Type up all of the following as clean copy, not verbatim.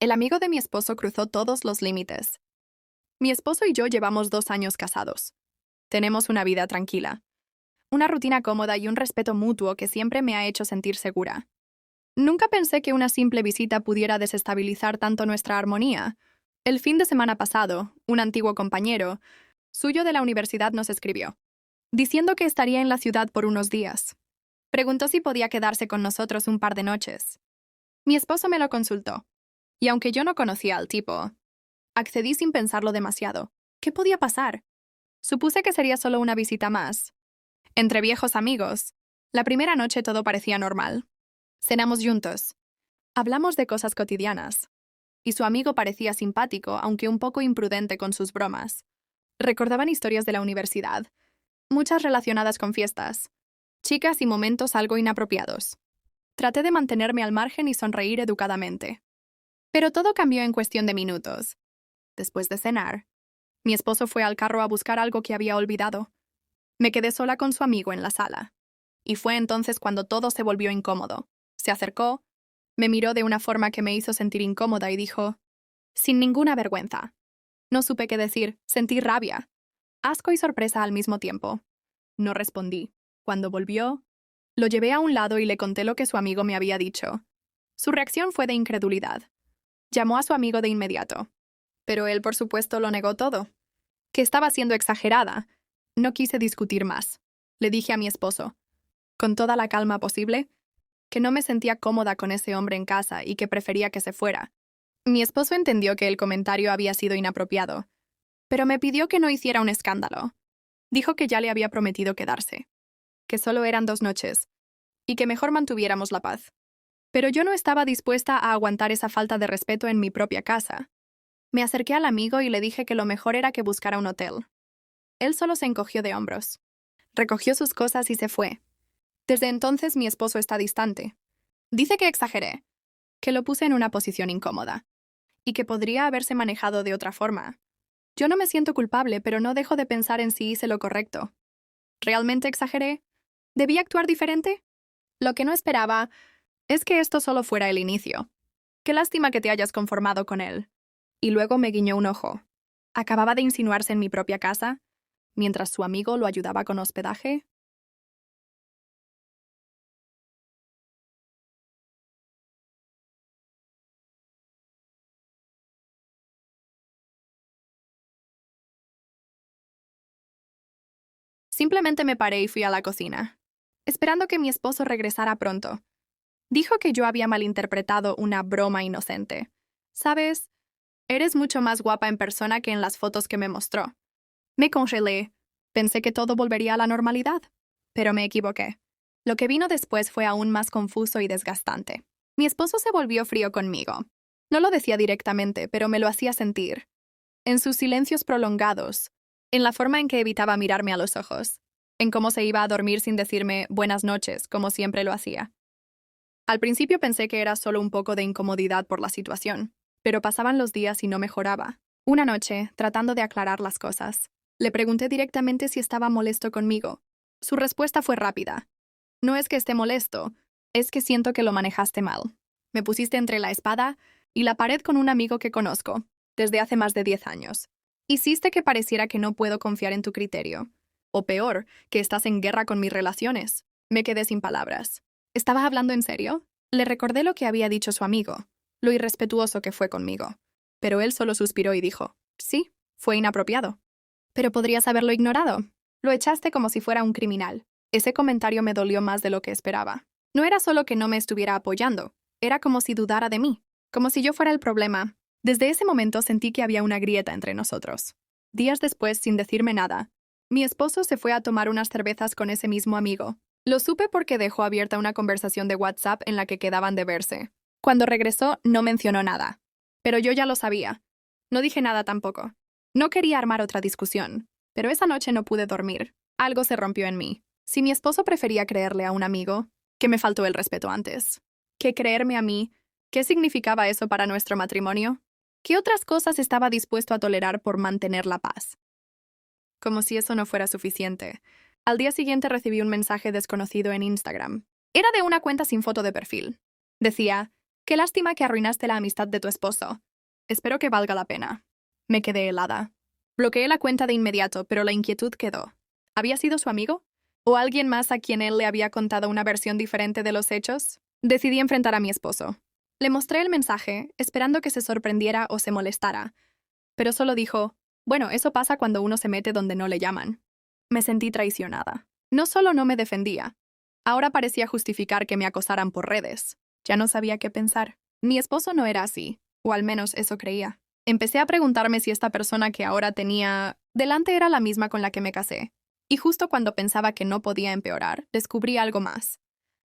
El amigo de mi esposo cruzó todos los límites. Mi esposo y yo llevamos 2 años casados. Tenemos una vida tranquila, una rutina cómoda y un respeto mutuo que siempre me ha hecho sentir segura. Nunca pensé que una simple visita pudiera desestabilizar tanto nuestra armonía. El fin de semana pasado, un antiguo compañero suyo de la universidad nos escribió, diciendo que estaría en la ciudad por unos días. Preguntó si podía quedarse con nosotros un par de noches. Mi esposo me lo consultó, y aunque yo no conocía al tipo, accedí sin pensarlo demasiado. ¿Qué podía pasar? Supuse que sería solo una visita más. Entre viejos amigos, la primera noche todo parecía normal. Cenamos juntos. Hablamos de cosas cotidianas. Y su amigo parecía simpático, aunque un poco imprudente con sus bromas. Recordaban historias de la universidad, muchas relacionadas con fiestas, chicas y momentos algo inapropiados. Traté de mantenerme al margen y sonreír educadamente. Pero todo cambió en cuestión de minutos. Después de cenar, mi esposo fue al carro a buscar algo que había olvidado. Me quedé sola con su amigo en la sala. Y fue entonces cuando todo se volvió incómodo. Se acercó, me miró de una forma que me hizo sentir incómoda y dijo, sin ninguna vergüenza. No supe qué decir, sentí rabia, asco y sorpresa al mismo tiempo. No respondí. Cuando volvió, lo llevé a un lado y le conté lo que su amigo me había dicho. Su reacción fue de incredulidad. Llamó a su amigo de inmediato. Pero él, por supuesto, lo negó todo. Que estaba siendo exagerada. No quise discutir más. Le dije a mi esposo, con toda la calma posible, que no me sentía cómoda con ese hombre en casa y que prefería que se fuera. Mi esposo entendió que el comentario había sido inapropiado, pero me pidió que no hiciera un escándalo. Dijo que ya le había prometido quedarse, que solo eran 2 noches, y que mejor mantuviéramos la paz. Pero yo no estaba dispuesta a aguantar esa falta de respeto en mi propia casa. Me acerqué al amigo y le dije que lo mejor era que buscara un hotel. Él solo se encogió de hombros. Recogió sus cosas y se fue. Desde entonces mi esposo está distante. Dice que exageré, que lo puse en una posición incómoda, y que podría haberse manejado de otra forma. Yo no me siento culpable, pero no dejo de pensar en si hice lo correcto. ¿Realmente exageré? ¿Debí actuar diferente? Lo que no esperaba es que esto solo fuera el inicio. Qué lástima que te hayas conformado con él. Y luego me guiñó un ojo. Acababa de insinuarse en mi propia casa, mientras su amigo lo ayudaba con hospedaje. Simplemente me paré y fui a la cocina, esperando que mi esposo regresara pronto. Dijo que yo había malinterpretado una broma inocente. ¿Sabes? Eres mucho más guapa en persona que en las fotos que me mostró. Me congelé. Pensé que todo volvería a la normalidad, pero me equivoqué. Lo que vino después fue aún más confuso y desgastante. Mi esposo se volvió frío conmigo. No lo decía directamente, pero me lo hacía sentir. En sus silencios prolongados, en la forma en que evitaba mirarme a los ojos, en cómo se iba a dormir sin decirme buenas noches, como siempre lo hacía. Al principio pensé que era solo un poco de incomodidad por la situación, pero pasaban los días y no mejoraba. Una noche, tratando de aclarar las cosas, le pregunté directamente si estaba molesto conmigo. Su respuesta fue rápida. No es que esté molesto, es que siento que lo manejaste mal. Me pusiste entre la espada y la pared con un amigo que conozco, desde hace más de 10 años. Hiciste que pareciera que no puedo confiar en tu criterio. O peor, que estás en guerra con mis relaciones. Me quedé sin palabras. ¿Estaba hablando en serio? Le recordé lo que había dicho su amigo, lo irrespetuoso que fue conmigo. Pero él solo suspiró y dijo, sí, fue inapropiado. Pero podrías haberlo ignorado. Lo echaste como si fuera un criminal. Ese comentario me dolió más de lo que esperaba. No era solo que no me estuviera apoyando, era como si dudara de mí, como si yo fuera el problema. Desde ese momento sentí que había una grieta entre nosotros. Días después, sin decirme nada, mi esposo se fue a tomar unas cervezas con ese mismo amigo. Lo supe porque dejó abierta una conversación de WhatsApp en la que quedaban de verse. Cuando regresó, no mencionó nada. Pero yo ya lo sabía. No dije nada tampoco. No quería armar otra discusión, pero esa noche no pude dormir. Algo se rompió en mí. Si mi esposo prefería creerle a un amigo, que me faltó el respeto antes, que creerme a mí, ¿qué significaba eso para nuestro matrimonio? ¿Qué otras cosas estaba dispuesto a tolerar por mantener la paz? Como si eso no fuera suficiente. Al día siguiente recibí un mensaje desconocido en Instagram. Era de una cuenta sin foto de perfil. Decía, Qué lástima que arruinaste la amistad de tu esposo. Espero que valga la pena. Me quedé helada. Bloqueé la cuenta de inmediato, pero la inquietud quedó. ¿Había sido su amigo? ¿O alguien más a quien él le había contado una versión diferente de los hechos? Decidí enfrentar a mi esposo. Le mostré el mensaje, esperando que se sorprendiera o se molestara. Pero solo dijo, bueno, eso pasa cuando uno se mete donde no le llaman. Me sentí traicionada. No solo no me defendía, ahora parecía justificar que me acosaran por redes. Ya no sabía qué pensar. Mi esposo no era así, o al menos eso creía. Empecé a preguntarme si esta persona que ahora tenía delante era la misma con la que me casé. Y justo cuando pensaba que no podía empeorar, descubrí algo más.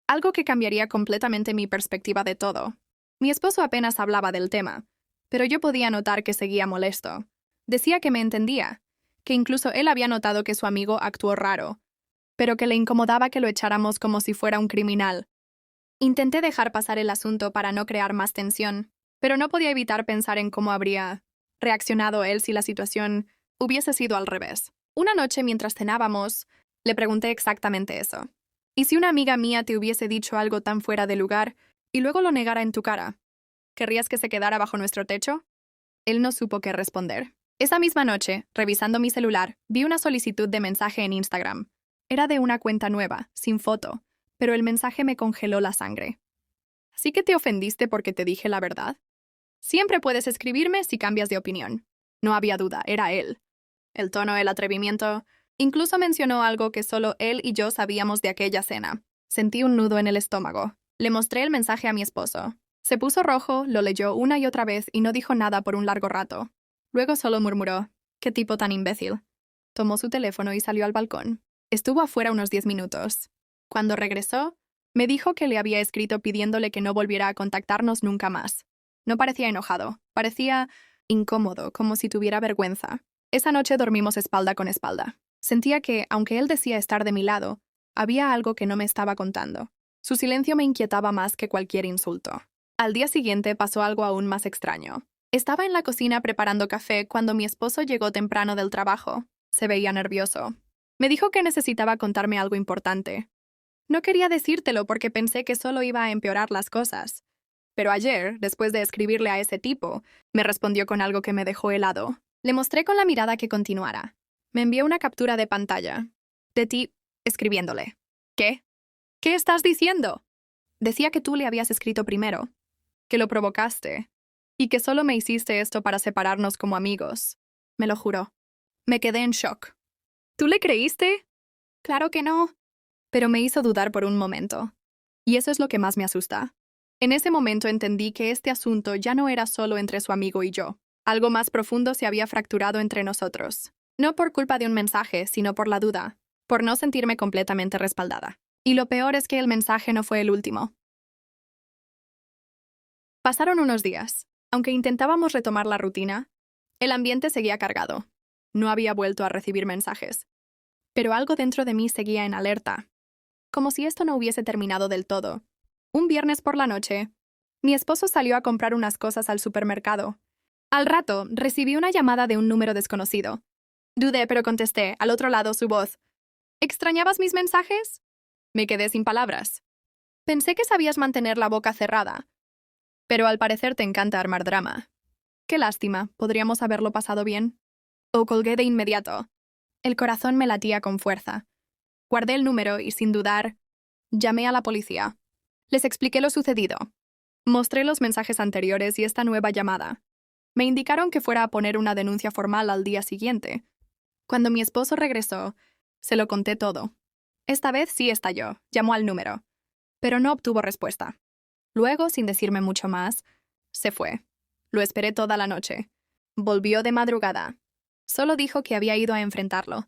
Algo que cambiaría completamente mi perspectiva de todo. Mi esposo apenas hablaba del tema, pero yo podía notar que seguía molesto. Decía que me entendía, que incluso él había notado que su amigo actuó raro, pero que le incomodaba que lo echáramos como si fuera un criminal. Intenté dejar pasar el asunto para no crear más tensión, pero no podía evitar pensar en cómo habría reaccionado él si la situación hubiese sido al revés. Una noche mientras cenábamos, le pregunté exactamente eso. ¿Y si una amiga mía te hubiese dicho algo tan fuera de lugar y luego lo negara en tu cara? ¿Querrías que se quedara bajo nuestro techo? Él no supo qué responder. Esa misma noche, revisando mi celular, vi una solicitud de mensaje en Instagram. Era de una cuenta nueva, sin foto, pero el mensaje me congeló la sangre. ¿Así que te ofendiste porque te dije la verdad? Siempre puedes escribirme si cambias de opinión. No había duda, era él. El tono, el atrevimiento. Incluso mencionó algo que solo él y yo sabíamos de aquella cena. Sentí un nudo en el estómago. Le mostré el mensaje a mi esposo. Se puso rojo, lo leyó una y otra vez y no dijo nada por un largo rato. Luego solo murmuró, «Qué tipo tan imbécil». Tomó su teléfono y salió al balcón. Estuvo afuera unos 10 minutos. Cuando regresó, me dijo que le había escrito pidiéndole que no volviera a contactarnos nunca más. No parecía enojado, parecía incómodo, como si tuviera vergüenza. Esa noche dormimos espalda con espalda. Sentía que, aunque él decía estar de mi lado, había algo que no me estaba contando. Su silencio me inquietaba más que cualquier insulto. Al día siguiente pasó algo aún más extraño. Estaba en la cocina preparando café cuando mi esposo llegó temprano del trabajo. Se veía nervioso. Me dijo que necesitaba contarme algo importante. No quería decírtelo porque pensé que solo iba a empeorar las cosas. Pero ayer, después de escribirle a ese tipo, me respondió con algo que me dejó helado. Le mostré con la mirada que continuara. Me envió una captura de pantalla. De ti, escribiéndole. ¿Qué? ¿Qué estás diciendo? Decía que tú le habías escrito primero, que lo provocaste, y que solo me hiciste esto para separarnos como amigos. Me lo juró. Me quedé en shock. ¿Tú le creíste? Claro que no. Pero me hizo dudar por un momento. Y eso es lo que más me asusta. En ese momento entendí que este asunto ya no era solo entre su amigo y yo. Algo más profundo se había fracturado entre nosotros. No por culpa de un mensaje, sino por la duda, por no sentirme completamente respaldada. Y lo peor es que el mensaje no fue el último. Pasaron unos días. Aunque intentábamos retomar la rutina, el ambiente seguía cargado. No había vuelto a recibir mensajes. Pero algo dentro de mí seguía en alerta. Como si esto no hubiese terminado del todo. Un viernes por la noche, mi esposo salió a comprar unas cosas al supermercado. Al rato, recibí una llamada de un número desconocido. Dudé, pero contesté, al otro lado, su voz. ¿Extrañabas mis mensajes? Me quedé sin palabras. Pensé que sabías mantener la boca cerrada. Pero al parecer te encanta armar drama. Qué lástima, podríamos haberlo pasado bien. O colgué de inmediato. El corazón me latía con fuerza. Guardé el número y, sin dudar, llamé a la policía. Les expliqué lo sucedido. Mostré los mensajes anteriores y esta nueva llamada. Me indicaron que fuera a poner una denuncia formal al día siguiente. Cuando mi esposo regresó, se lo conté todo. Esta vez sí estalló, llamó al número, pero no obtuvo respuesta. Luego, sin decirme mucho más, se fue. Lo esperé toda la noche. Volvió de madrugada. Solo dijo que había ido a enfrentarlo,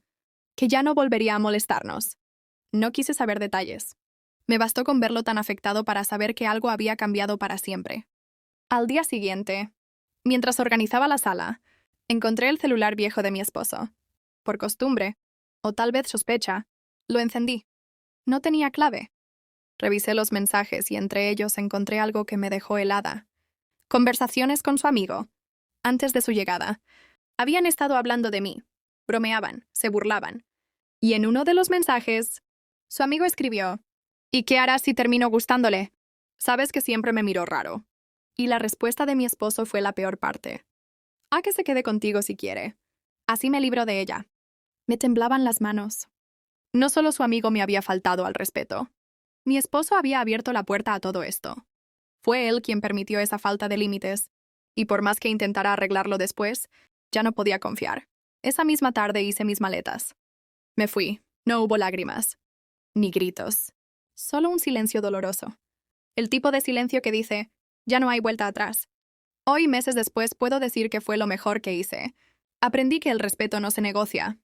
que ya no volvería a molestarnos. No quise saber detalles. Me bastó con verlo tan afectado para saber que algo había cambiado para siempre. Al día siguiente, mientras organizaba la sala, encontré el celular viejo de mi esposo. Por costumbre, o tal vez sospecha, lo encendí. No tenía clave. Revisé los mensajes y entre ellos encontré algo que me dejó helada. Conversaciones con su amigo. Antes de su llegada, habían estado hablando de mí. Bromeaban, se burlaban. Y en uno de los mensajes, su amigo escribió, «¿Y qué harás si termino gustándole? Sabes que siempre me miró raro». Y la respuesta de mi esposo fue la peor parte. A que se quede contigo si quiere. Así me libro de ella. Me temblaban las manos. No solo su amigo me había faltado al respeto. Mi esposo había abierto la puerta a todo esto. Fue él quien permitió esa falta de límites, y por más que intentara arreglarlo después, ya no podía confiar. Esa misma tarde hice mis maletas. Me fui. No hubo lágrimas, ni gritos. Solo un silencio doloroso. El tipo de silencio que dice, ya no hay vuelta atrás. Hoy, meses después, puedo decir que fue lo mejor que hice. Aprendí que el respeto no se negocia,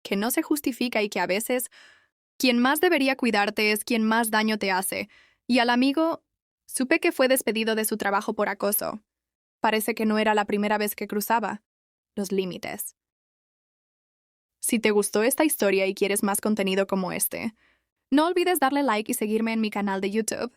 que no se justifica y que a veces quien más debería cuidarte es quien más daño te hace. Y al amigo, supe que fue despedido de su trabajo por acoso. Parece que no era la primera vez que cruzaba los límites. Si te gustó esta historia y quieres más contenido como este, no olvides darle like y seguirme en mi canal de YouTube.